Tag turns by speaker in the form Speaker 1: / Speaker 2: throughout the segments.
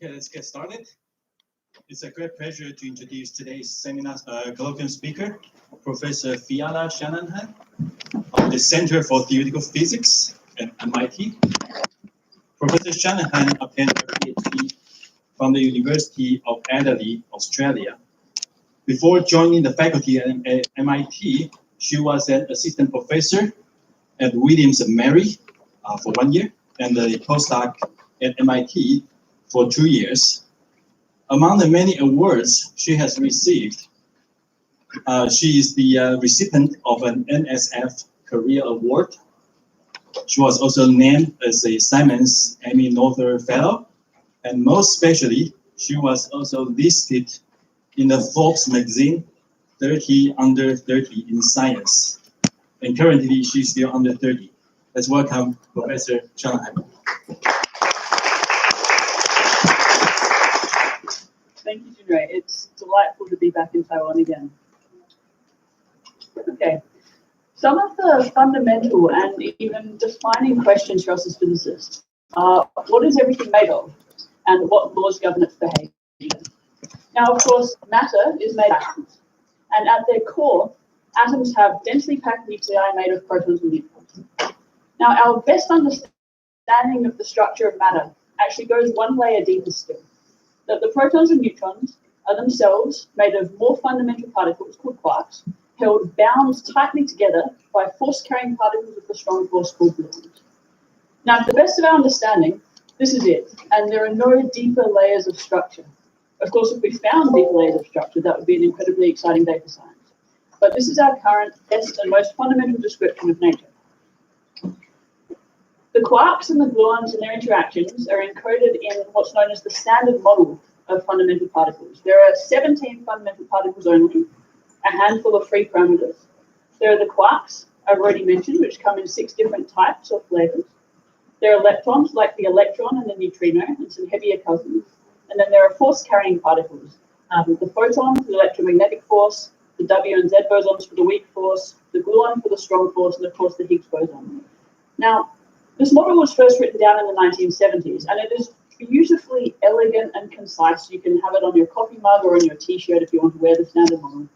Speaker 1: Okay, let's get started. It's a great pleasure to introduce today's seminar colloquium speaker, Professor Fiala Shanahan of the Center for Theoretical Physics at MIT. Professor Shanahan obtained her PhD from the University of Adelaide, Australia. Before joining the faculty at MIT, she was an assistant professor at Williams and Mary for 1 year and a postdoc at MIT for 2 years. Among the many awards she has received, she is the recipient of an NSF Career Award. She was also named as a Simons Emmy Noether Fellow, and most especially, she was also listed in the Forbes magazine 30 Under 30 in Science. And currently, she's still under 30. Let's welcome Professor Shanahan.
Speaker 2: Thank you, Junrei. It's delightful to be back in Taiwan again. Okay, some of the fundamental and even defining questions for us as physicists are what is everything made of and what laws govern its behavior? Now, of course, matter is made of atoms, and at their core, atoms have densely packed nuclei made of protons and neutrons. Now, our best understanding of the structure of matter actually goes one layer deeper still. That the protons and neutrons are themselves made of more fundamental particles called quarks, held bound tightly together by force-carrying particles of the strong force called gluons. Now, to the best of our understanding, this is it, and there are no deeper layers of structure. Of course, if we found deeper layers of structure, that would be an incredibly exciting day for science. But this is our current best and most fundamental description of nature. The quarks and the gluons and their interactions are encoded in what's known as the standard model of fundamental particles. There are 17 fundamental particles only, a handful of free parameters. There are the quarks, I've already mentioned, which come in 6 different types or flavors. There are electrons, like the electron and the neutrino, and some heavier cousins. And then there are force-carrying particles, the photon for the electromagnetic force, the W and Z bosons for the weak force, the gluon for the strong force, and of course the Higgs boson. Now, this model was first written down in the 1970s, and it is beautifully elegant and concise. You can have it on your coffee mug or on your t-shirt if you want to wear the standard model.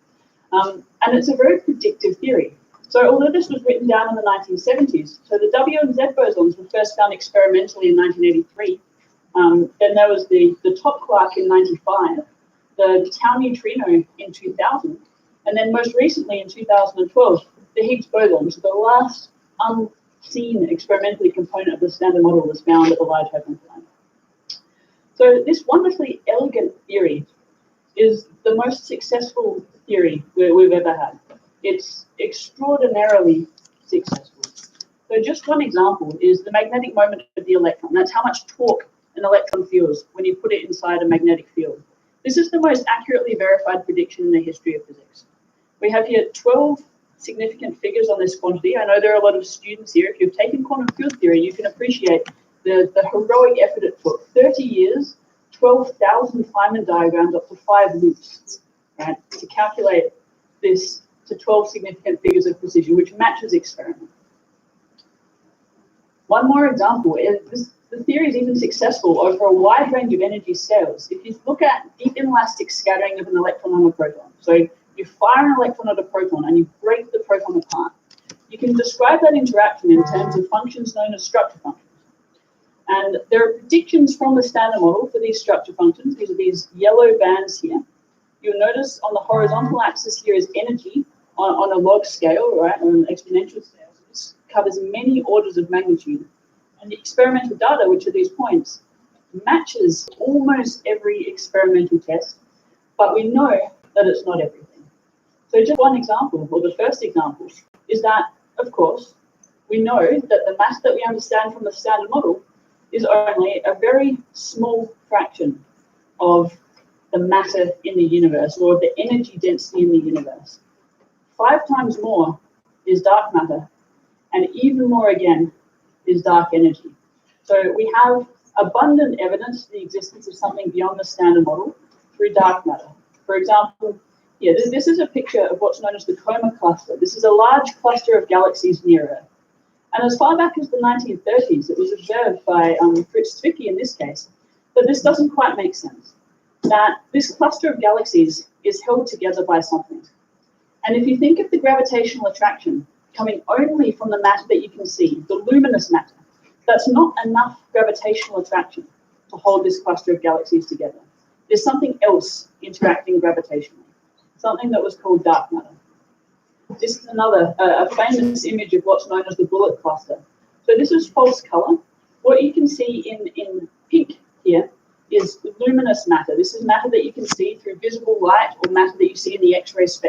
Speaker 2: And it's a very predictive theory. So although this was written down in the 1970s, so the W and Z bosons were first found experimentally in 1983. Then there was the top quark in 95, the tau neutrino in 2000, and then most recently in 2012, the Higgs boson, so the last unseen experimentally component of the standard model was found at the Large Hadron Collider. So this wonderfully elegant theory is the most successful theory we've ever had. It's extraordinarily successful. So just one example is the magnetic moment of the electron. That's how much torque an electron feels when you put it inside a magnetic field. This is the most accurately verified prediction in the history of physics. We have here 12 significant figures on this quantity. I know there are a lot of students here. If you've taken quantum field theory, you can appreciate the heroic effort it took. 30 years, 12,000 Feynman diagrams up to 5 loops, right, to calculate this to 12 significant figures of precision, which matches experiment. One more example is the theory is even successful over a wide range of energy scales. If you look at deep inelastic scattering of an electron on a proton, so you fire an electron at a proton and you break the proton apart, you can describe that interaction in terms of functions known as structure functions. And there are predictions from the standard model for these structure functions. These are these yellow bands here. You'll notice on the horizontal axis here is energy on a log scale, right, on an exponential scale. So this covers many orders of magnitude. And the experimental data, which are these points, matches almost every experimental test, but we know that it's not everything. So just one example, or the first example, is that, of course, we know that the mass that we understand from the standard model is only a very small fraction of the matter in the universe, or of the energy density in the universe. 5 times more is dark matter, and even more again is dark energy. So we have abundant evidence for the existence of something beyond the standard model through dark matter. For example, yeah, this is a picture of what's known as the Coma cluster. This is a large cluster of galaxies near Earth. And as far back as the 1930s, it was observed by Fritz Zwicky in this case, But this doesn't quite make sense. That this cluster of galaxies is held together by something. And if you think of the gravitational attraction coming only from the matter that you can see, the luminous matter, that's not enough gravitational attraction to hold this cluster of galaxies together. There's something else interacting gravitationally, something that was called dark matter. This is another, a famous image of what's known as the bullet cluster. So this is false color. What you can see in pink here is luminous matter. This is matter that you can see through visible light or matter that you see in the X-ray spectrum.